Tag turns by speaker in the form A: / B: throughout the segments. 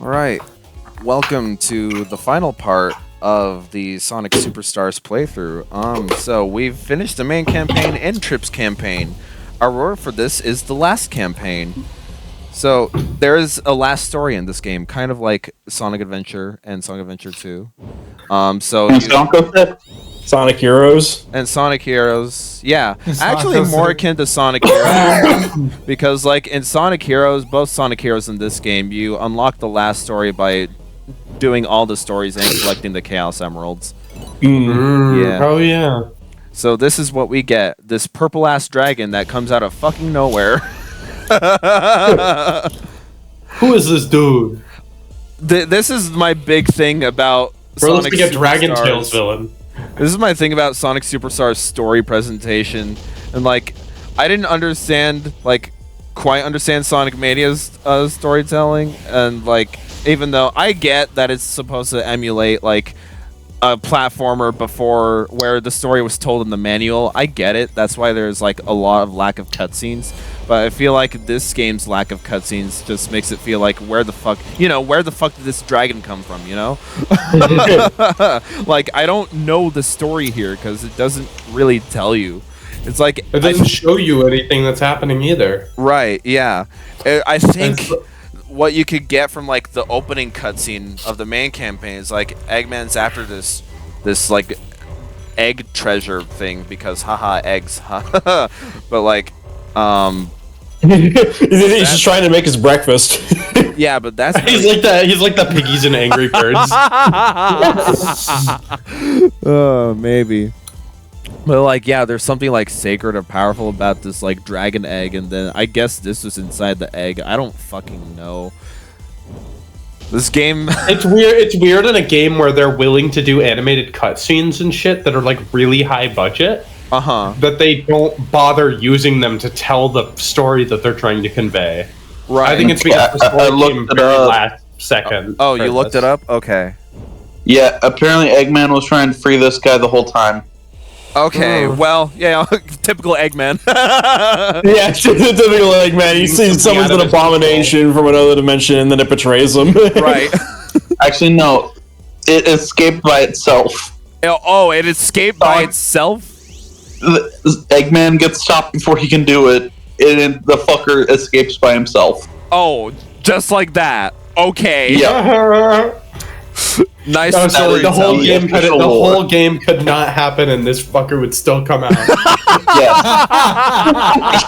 A: Alright, welcome to the final part of the Sonic Superstars playthrough. So we've finished the main campaign and Trip's campaign. Our reward for this is the last campaign. So there is a last story in this game, kind of like Sonic Adventure and Sonic Adventure 2.
B: Sonic Heroes.
A: And Sonic Heroes, yeah. Actually more akin to Sonic Heroes. Because like in Sonic Heroes, both Sonic Heroes in this game, you unlock the last story by doing all the stories and collecting the Chaos Emeralds.
B: Yeah. Oh yeah.
A: So this is what we get. This purple ass dragon that comes out of fucking nowhere.
B: Who is this dude?
A: This is my big thing about Sonic
B: Superstars. Dragon Tales villain.
A: This is my thing about Sonic Superstars story presentation, and like, I didn't quite understand Sonic Mania's storytelling, and like, even though I get that it's supposed to emulate like a platformer before where the story was told in the manual, I get it. That's why there's like a lot of lack of cutscenes. But I feel like this game's lack of cutscenes just makes it feel like where the fuck did this dragon come from, you know? Like, I don't know the story here because it doesn't really tell you. It's like
B: it doesn't show you anything that's happening either.
A: Right, yeah. I think what you could get from like the opening cutscene of the main campaign is like Eggman's after this like egg treasure thing because haha eggs. But like
B: he's just trying to make his breakfast.
A: Yeah, but that's
B: he's like the piggies in Angry Birds.
A: Maybe. But like, yeah, there's something like sacred or powerful about this like dragon egg, and then I guess this was inside the egg. I don't fucking know. This game
B: It's weird in a game where they're willing to do animated cutscenes and shit that are like really high budget. That they don't bother using them to tell the story that they're trying to convey.
A: Right.
B: I think it's because the story came very last second.
A: Oh, you looked it up? Okay.
C: Yeah, apparently Eggman was trying to free this guy the whole time.
A: Okay, well, yeah, typical Eggman.
B: Yeah, typical Eggman. He sees someone's an abomination from another dimension, and then it betrays him.
A: Right.
C: Actually, no. It escaped by itself.
A: Oh, it escaped by itself?
C: Eggman gets stopped before he can do it, and the fucker escapes by himself.
A: Oh, just like that. Okay.
C: Yeah.
A: Nice.
B: No, so the whole game could not happen, and this fucker would still come out.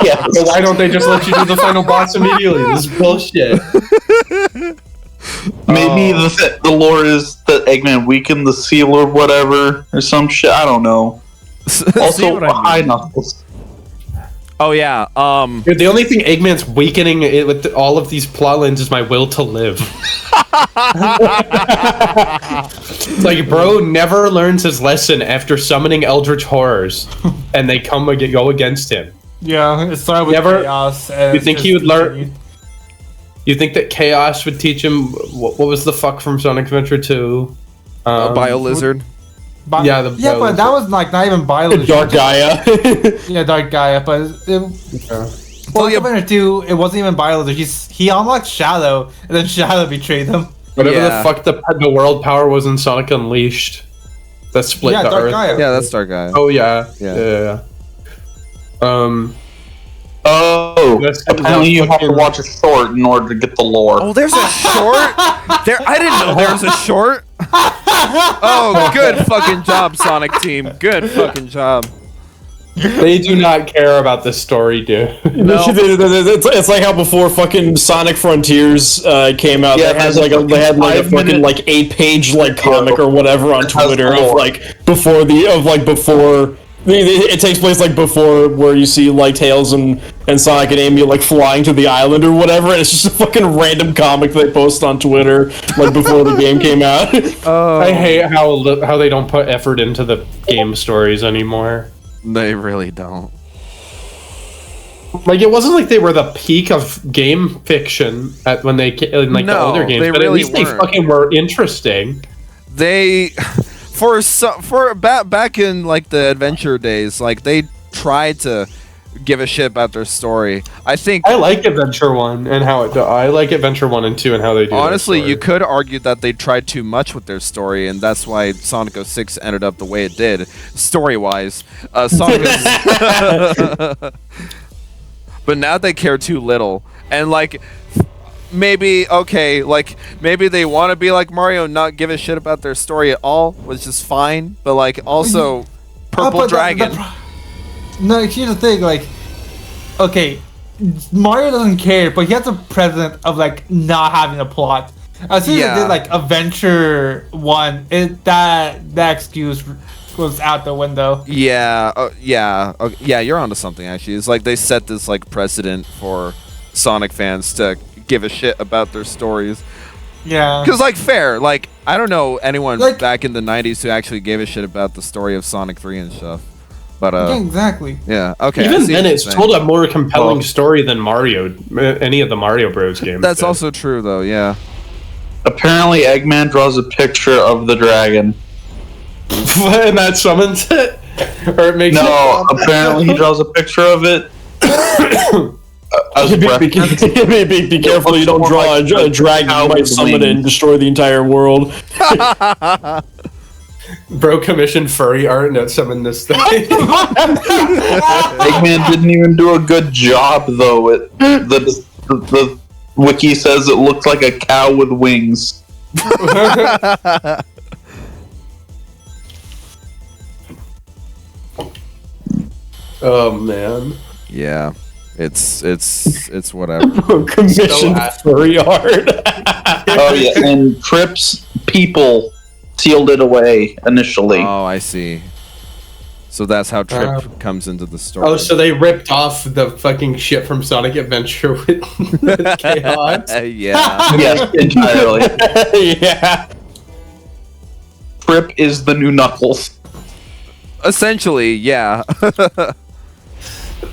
C: Yeah.
B: So why don't they just let you do the final boss immediately? This is bullshit.
C: Maybe the lore is that Eggman weakened the seal or whatever, or some shit. I don't know. Also, high knuckles.
A: Oh yeah.
B: Dude, the only thing Eggman's weakening it with all of these plotlines is my will to live. Like, bro never learns his lesson after summoning eldritch horrors, and they go against him.
D: Yeah, it started with chaos. And
B: you think he would learn? You think that chaos would teach him? What was the fuck from Sonic Adventure 2?
A: A Bio-Lizard.
D: But that was like not even Bio-Lizard.
B: Dark Gaia.
D: Yeah, Dark Gaia, but Sonic Adventure 2, it wasn't even Bio-Lizard. He unlocked Shadow, and then Shadow betrayed him.
B: Whatever the fuck the world power was in Sonic Unleashed. That split the
D: Dark
B: Earth.
D: Gaia.
A: Yeah, that's Dark Gaia.
B: Oh yeah.
C: Apparently you have to watch a short in order to get the lore.
A: Oh, there's a short? I didn't know there was a short. Oh, good fucking job, Sonic Team. Good fucking job.
B: They do not care about this story, dude.
A: No.
B: It's like how before fucking Sonic Frontiers came out,
C: Yeah,
B: they had like a fucking like 8-page like comic or whatever on Twitter of like before it takes place like before where you see like Tails and Sonic and Amy like flying to the island or whatever, and it's just a fucking random comic they post on Twitter like before the game came out. I hate how they don't put effort into the game stories anymore.
A: They really don't.
B: Like, it wasn't like they were the peak of game fiction when they in like the older games, but
A: really
B: at least they fucking were interesting.
A: They back in like the adventure days, like they tried to give a shit about their story. I think
B: I like Adventure 1 and how it. I like Adventure 1 and 2 and how they do.
A: honestly, you could argue that they tried too much with their story, and that's why Sonic 06 ended up the way it did, story-wise. Sonic. But now they care too little, and like. Maybe maybe they want to be like Mario and not give a shit about their story at all, which is fine. But like also, Purple Dragon.
D: No, here's the thing. Like, okay, Mario doesn't care, but he has a precedent of like not having a plot. As soon as they did like Adventure 1, that excuse goes out the window.
A: Yeah, yeah, you're onto something. Actually, it's like they set this like precedent for Sonic fans to give a shit about their stories.
D: Yeah.
A: Because, like, fair. Like, I don't know anyone
D: like,
A: back in the 90s who actually gave a shit about the story of Sonic 3 and stuff. But,
D: yeah, exactly.
A: Yeah, okay.
B: Even then, it's told a more compelling story than Mario, any of the Mario Bros. Games.
A: That's also true, though, yeah.
C: Apparently, Eggman draws a picture of the dragon.
B: And that summons it? Or it makes
C: apparently he draws a picture of it.
B: Be careful you don't draw a dragon. You might summon it and destroy the entire world. Bro commissioned furry art and summon this thing.
C: Eggman didn't even do a good job, though. The wiki says it looked like a cow with wings.
B: Oh man.
A: Yeah. It's whatever.
B: Commissioned furry art.
C: Oh yeah, and Trip's people sealed it away initially.
A: Oh, I see. So that's how Trip comes into the story.
B: Oh, so they ripped off the fucking shit from Sonic Adventure with Chaos?
A: Yeah.
C: Yes, entirely.
B: Yeah.
C: Trip is the new Knuckles.
A: Essentially, yeah.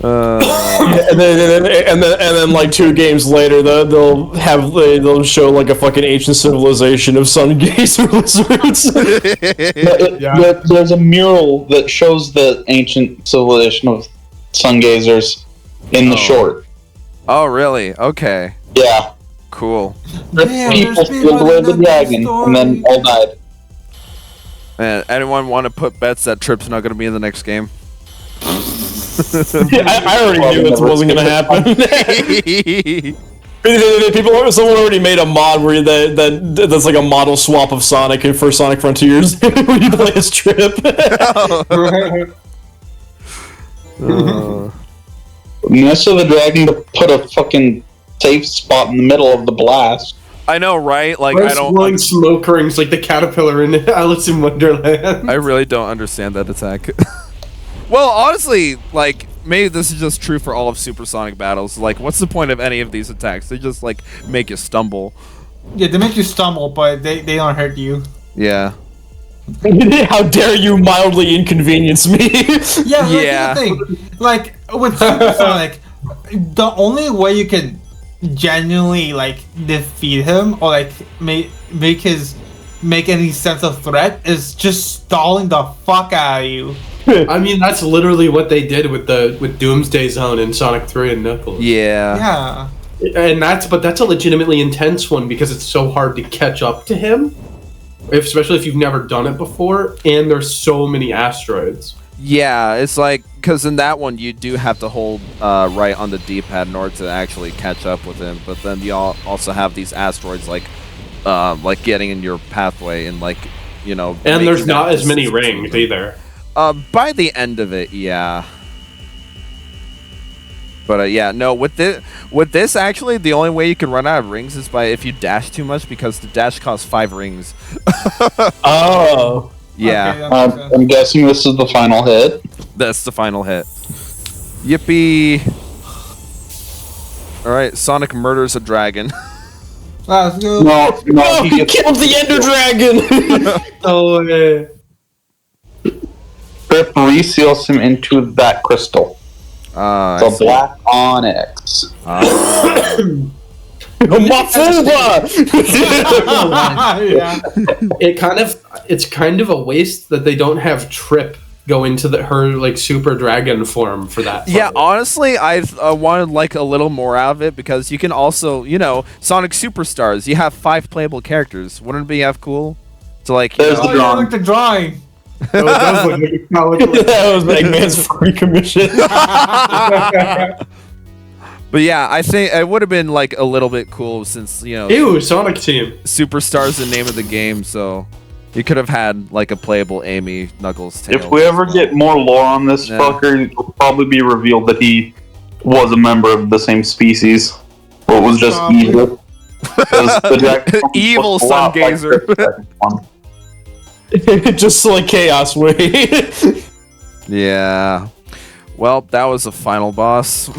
B: And then like 2 games later, they'll show like a fucking ancient civilization of sun gazer lizards.
C: There's a mural that shows the ancient civilization of sun gazers in the short.
A: Oh, really? Okay.
C: Yeah.
A: Cool.
C: People still away the dragon, and then all died.
A: Man, anyone want to put bets that Trip's not going to be in the next game?
B: I already knew it wasn't going to happen. Someone already made a mod where that's like a model swap of Sonic for Sonic Frontiers where you play as Trip.
C: Nice of the dragon to put a fucking safe spot in the middle of the blast.
A: I know, right? Like,
B: I don't blowing smoke rings like the caterpillar in Alice in Wonderland.
A: I really don't understand that attack. Well, honestly, like, maybe this is just true for all of Supersonic battles. Like, what's the point of any of these attacks? They just, like, make you stumble.
D: Yeah, they make you stumble, but they don't hurt you.
A: Yeah.
B: How dare you mildly inconvenience me?
D: Yeah, yeah. The thing. Like, with Supersonic, the only way you can genuinely, like, defeat him or, like, make any sense of threat is just stalling the fuck out of you.
B: I mean, that's literally what they did with Doomsday Zone in Sonic 3 and Knuckles.
A: Yeah.
D: Yeah.
B: And that's a legitimately intense one because it's so hard to catch up to him, especially if you've never done it before, and there's so many asteroids.
A: Yeah, it's like, because in that one you do have to hold right on the D-pad in order to actually catch up with him, but then you also have these asteroids like getting in your pathway and like, you know.
B: And there's not as many rings either.
A: By the end of it, yeah. But yeah, no. With this actually, the only way you can run out of rings is by if you dash too much, because the dash costs 5 rings.
B: Oh.
A: Yeah.
D: Okay,
C: I'm guessing this is the final hit.
A: That's the final hit. Yippee! All right, Sonic murders a dragon.
D: Let's go.
C: No,
B: he killed the Ender Dragon. Oh yeah.
C: Trip reseals him into that crystal. The black onyx.
D: Yeah.
B: It's kind of a waste that they don't have Trip
E: go into her like super dragon form for that.
A: Yeah,
E: fight.
A: honestly, I wanted like a little more out of it because you can also, Sonic Superstars. You have 5 playable characters. Wouldn't it be cool to like?
C: There's the
D: Oh, yeah,
C: drawing.
D: look the drawing.
E: That
B: That was Eggman's free commission.
A: But yeah, I think it would have been like a little bit cool since
E: Ew, Sonic Team.
A: Superstars the name of the game, so you could have had like a playable Amy, Knuckles, Tails.
C: If we ever get more lore on this fucker, it'll probably be revealed that he was a member of the same species, or was just evil.
A: Evil sun gazer.
B: Just like Chaos Way.
A: Yeah. Well, that was the final boss.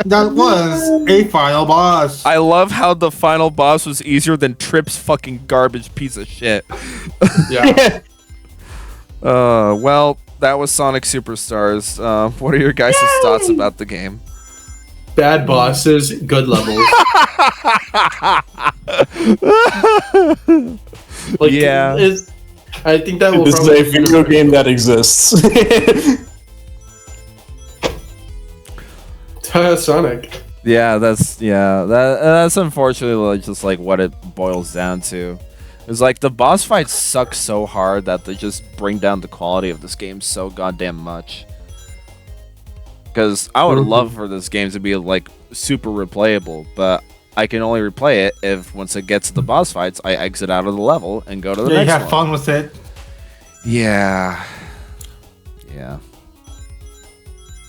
D: That was a final boss.
A: I love how the final boss was easier than Trip's fucking garbage piece of shit.
E: Yeah.
A: Well, that was Sonic Superstars. What are your guys' thoughts about the game?
E: Bad bosses, good levels. Like,
A: Yeah.
E: I think that will
B: This is
E: probably
B: a video game that exists.
E: Sonic.
A: Yeah, that's unfortunately just like what it boils down to. It's like the boss fights suck so hard that they just bring down the quality of this game so goddamn much. Because I would love for this game to be like super replayable, but I can only replay it if once it gets to the boss fights, I exit out of the level and go to the
D: Yeah, you
A: next
D: have
A: one.
D: fun with it.
A: Yeah.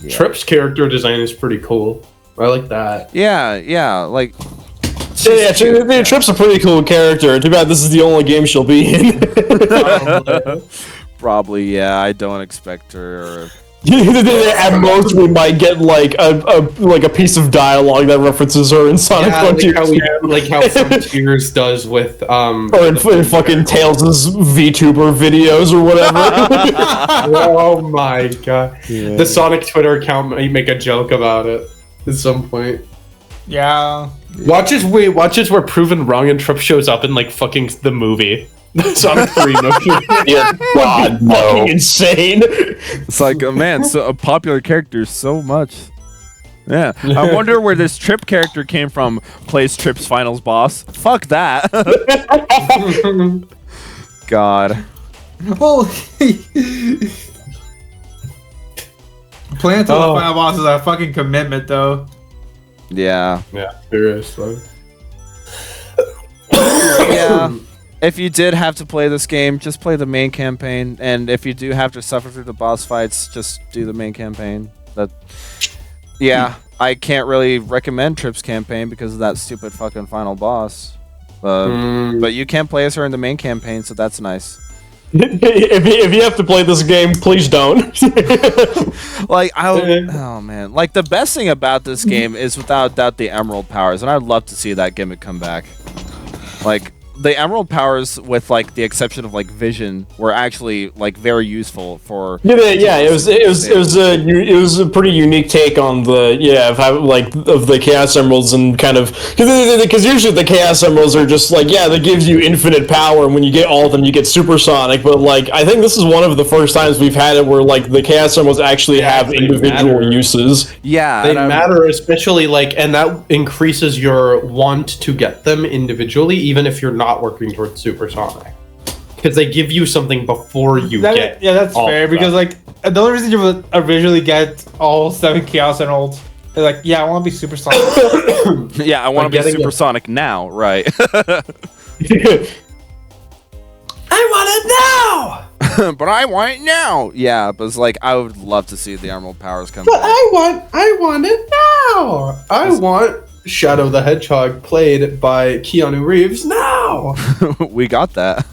E: Trip's character design is pretty cool. I like that.
A: Yeah, like
B: Trip's a pretty cool character. Too bad this is the only game she'll be in.
A: probably, yeah, I don't expect her.
B: At most, we might get like a piece of dialogue that references her in Sonic Frontiers.
E: Like how Frontiers does with
B: or in fucking Tails' VTuber videos or whatever.
E: oh my god. Yeah. The Sonic Twitter account might make a joke about it at some point.
D: Yeah.
E: Watches were proven wrong and Trip shows up in like fucking the movie. Sonic 3, no shit.
C: Yeah, God, no.
B: Fucking insane.
A: It's like, man, so a popular character so much. Yeah, I wonder where this Trip character came from. Plays Trip's finals boss. Fuck that. God.
D: Well, playing to the final boss is a fucking commitment, though.
A: Yeah.
E: Yeah, seriously.
A: Yeah. If you did have to play this game, just play the main campaign, and if you do have to suffer through the boss fights, just do the main campaign. Yeah, I can't really recommend Trip's campaign because of that stupid fucking final boss. But you can play as her in the main campaign, so that's nice.
B: If you have to play this game, please don't.
A: Oh man, like the best thing about this game is without doubt the Emerald powers, and I'd love to see that gimmick come back. Like, the Emerald powers, with like the exception of like Vision, were actually like very useful for.
B: Yeah, it was a pretty unique take on the of the Chaos Emeralds, and kind of because usually the Chaos Emeralds are just like that gives you infinite power, and when you get all of them you get supersonic. But like I think this is one of the first times we've had it where like the Chaos Emeralds actually have individual uses.
A: Yeah,
E: they matter, especially like, and that increases your want to get them individually, even if you're not working towards supersonic, because they give you something before you get.
D: Yeah, that's fair. Because like the only reason you would originally get all 7 Chaos Emeralds is like, I want to be supersonic.
A: Yeah, I want to be supersonic now, right?
E: I want it now.
A: But I want it now. Yeah, but it's like I would love to see the Emerald powers come.
E: But I want it now. I want Shadow the Hedgehog played by Keanu Reeves now.
A: We got that.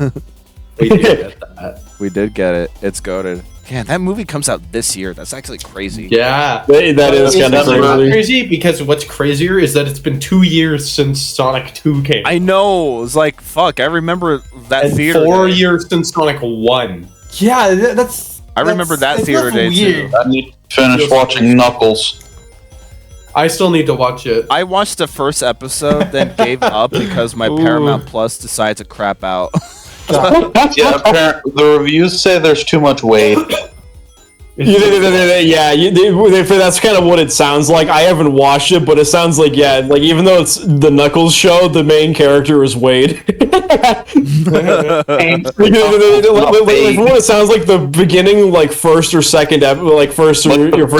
E: We did get that.
A: We did get it. It's goated. Yeah, that movie comes out this year. That's actually crazy.
E: Yeah,
B: that is kind of
E: crazy. Because what's crazier is that it's been 2 years since Sonic 2 came.
A: I know. It's like fuck. I remember that
E: and
A: theater.
E: 4 years since Sonic 1.
D: Yeah, that's.
A: I remember that theater day too.
C: I need to finish watching Knuckles.
E: I still need to watch it.
A: I watched the first episode, then gave up because my Paramount Plus decided to crap out.
C: Yeah, the reviews say there's too much weight.
B: Yeah, that's kind of what it sounds like. I haven't watched it, but it sounds like, yeah, like even though it's the Knuckles show, the main character is Wade. Like, what it sounds like, the beginning, like first or second, your first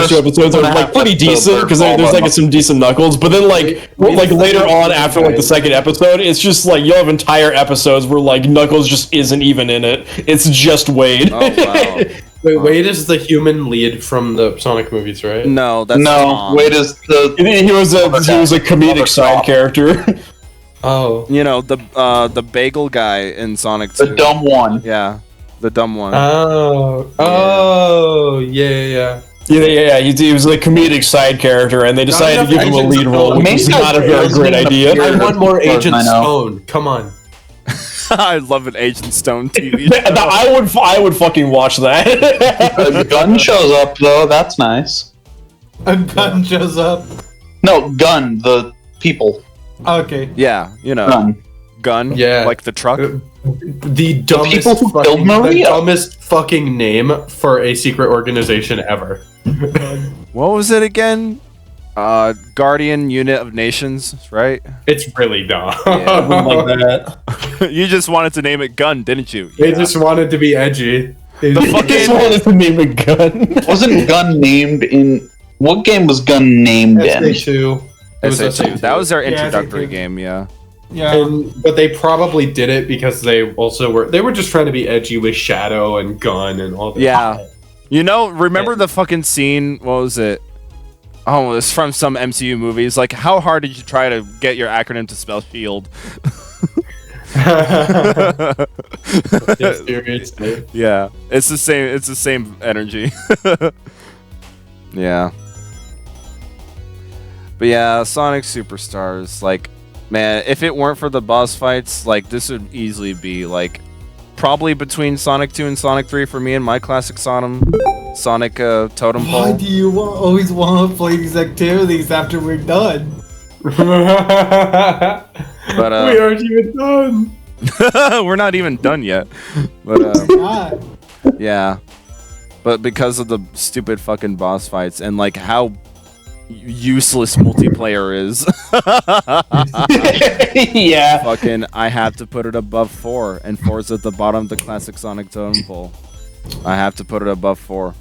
B: two episodes are like pretty decent because there's like some decent Knuckles, but then like later on after like the second episode, it's just like you'll have entire episodes where like Knuckles just isn't even in it. It's just Wade.
A: Oh wow.
E: Wait, Wade is the human lead from the Sonic movies, right?
A: No, that's
C: no. Wade is the.
B: He was a comedic side character.
E: Oh,
A: you know the bagel guy in Sonic 2.
C: The dumb one.
A: Yeah, the dumb one.
E: Yeah.
B: He was a comedic side character, and they decided to give him a lead role, which is not a very great idea.
E: I want more Agent Stone. Come on.
A: I love an Agent Stone TV show.
B: I would fucking watch that.
C: A gun shows up though. That's nice.
D: A gun shows up.
C: No, gun. The people.
D: Okay.
A: Yeah, you know. Gun.
E: Yeah.
A: Like the truck.
E: The dumbest,
C: people who killed Maria.
E: The dumbest fucking name for a secret organization ever.
A: What was it again? Guardian Unit of Nations, right?
E: It's really dumb.
A: Yeah.
B: Like that.
A: You just wanted to name it Gun, didn't you?
E: They just wanted to be edgy.
B: They just wanted to name a gun.
C: Wasn't Gun named in... What game was Gun named in?
E: SA2. It was
A: SA2. That was their
D: Yeah,
A: introductory
D: SA2.
A: game, yeah.
D: Yeah.
E: But they probably did it because they were just trying to be edgy with Shadow and Gun and all that.
A: Yeah. You know, remember the fucking scene, what was it? Oh, it's from some MCU movies. Like, how hard did you try to get your acronym to spell SHIELD? Yeah, it's the same energy. Yeah. But yeah, Sonic Superstars, like, man, if it weren't for the boss fights, like, this would easily be, like, probably between Sonic 2 and Sonic 3 for me and my classic Sonic Totem Pole.
D: Why do you always want to play these activities after we're done?
A: But,
E: we aren't even done.
A: we're not even done yet. But,
D: God.
A: yeah. But because of the stupid fucking boss fights and, like, how useless multiplayer is.
B: Yeah.
A: Fucking, I have to put it above 4, and 4 is at the bottom of the classic Sonic Totem Pole. I have to put it above 4.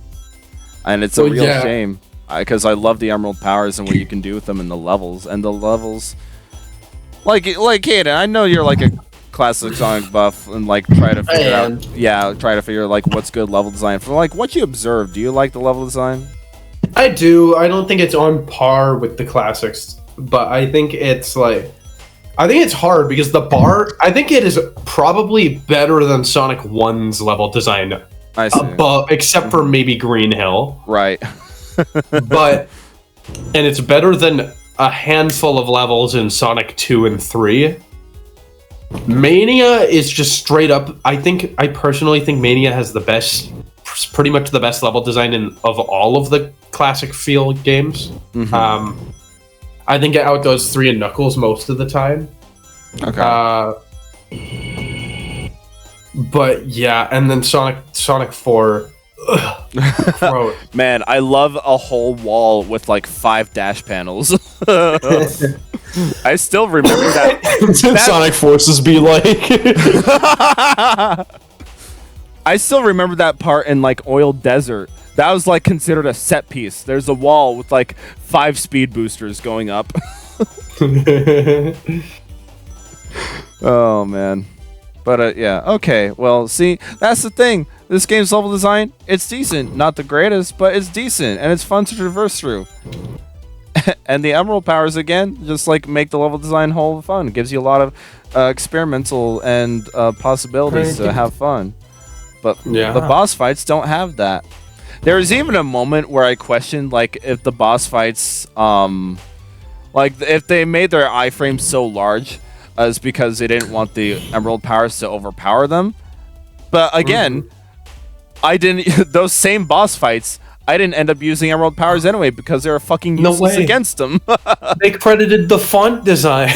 A: And it's a real shame. Because I love the Emerald Powers and what you can do with them in the levels. And the levels... Like Caedon, I know you're like a classic Sonic buff and like try to figure out... Yeah, try to figure like what's good level design. For like, what you observe, do you like the level design?
E: I do. I don't think it's on par with the classics, but I think it's like... I think it's hard because the bar... I think it is probably better than Sonic 1's level design.
A: I see.
E: Except for maybe Green Hill.
A: Right.
E: But... And it's better than a handful of levels in Sonic 2 and 3. Mania is just straight up... I personally think Mania has the best... Pretty much the best level design of all of the classic field games. Mm-hmm. I think it outdoes 3 and Knuckles most of the time.
A: Okay.
E: But yeah, and then Sonic 4. Bro.
A: Man, I love a whole wall with like 5 dash panels. I still remember that.
B: Sonic Forces be like.
A: I still remember that part in like Oil Desert. That was like considered a set piece. There's a wall with like 5 speed boosters going up. Oh man. But yeah, okay. Well, see, that's the thing. This game's level design, it's decent. Not the greatest, but it's decent and it's fun to traverse through. And the Emerald Powers again just like make the level design whole fun. It gives you a lot of experimental and possibilities to have fun. But the boss fights don't have that. There was even a moment where I questioned like if the boss fights like if they made their iframes so large as because they didn't want the Emerald Powers to overpower them. But again, I didn't those same boss fights I didn't end up using Emerald powers anyway because they were fucking
E: No
A: useless
E: way.
A: against them.
E: They credited the font design.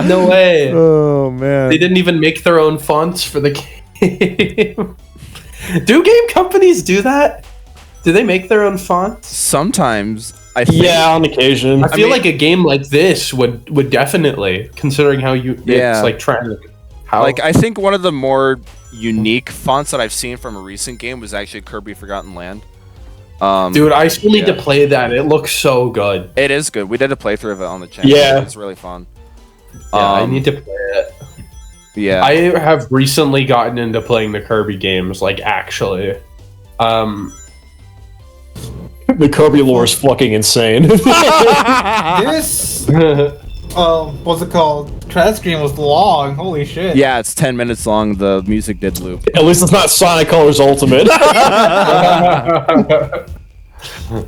E: No way.
A: Oh man.
E: They didn't even make their own fonts for the game. Do game companies do that? Do they make their own fonts?
A: Sometimes I think.
B: Yeah, on occasion.
E: I feel like a game like this would definitely, considering how it's like trying to. How
A: Like I think one of the more unique fonts that I've seen from a recent game was actually Kirby Forgotten Land.
E: dude, I still need to play that. It looks so good.
A: It is good. We did a playthrough of it on the channel.
B: Yeah.
A: It's really fun.
E: Yeah, I need to play it.
A: Yeah.
E: I have recently gotten into playing the Kirby games, like actually.
B: The Kirby lore is fucking insane.
D: This, what's it called? Credit screen was long. Holy shit.
A: Yeah, it's 10 minutes long. The music did loop.
B: At least it's not Sonic Colors Ultimate.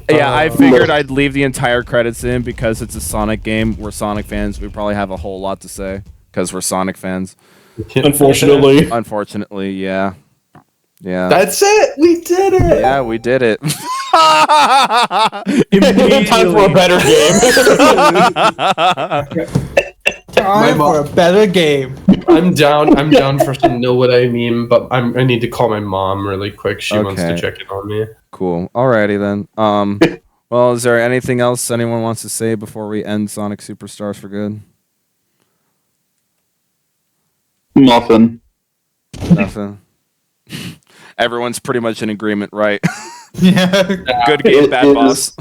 A: Yeah, I figured I'd leave the entire credits in because it's a Sonic game. We're Sonic fans. We probably have a whole lot to say because we're Sonic fans.
B: Unfortunately.
A: Unfortunately, yeah. Yeah.
E: That's it. We did it.
A: Yeah, we did it.
B: Time for a better game.
D: Time for a better game.
E: I'm down. I'm down for some know what I mean, but I need to call my mom really quick. She wants to
A: Okay.
E: check in on me.
A: Cool. Alrighty then. Well, is there anything else anyone wants to say before we end Sonic Superstars for good?
C: Nothing.
A: Nothing. Everyone's pretty much in agreement, right?
D: Yeah.
A: Good game, bad boss.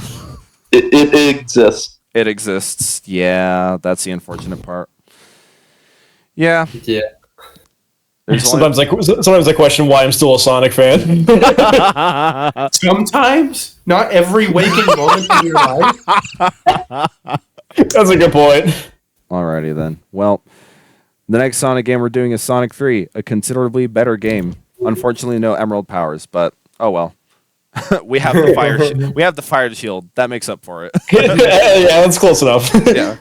C: It exists.
A: It exists. Yeah, that's the unfortunate part. Yeah.
E: Yeah.
A: There's
B: Sometimes I question why I'm still a Sonic fan.
E: Sometimes, not every waking moment of your life.
B: That's a good point.
A: Alrighty then. Well, the next Sonic game we're doing is Sonic 3, a considerably better game. Unfortunately, no Emerald powers, but oh well. we have the fire. We have the fire shield. That makes up for it.
B: Yeah, that's close enough.
A: Yeah.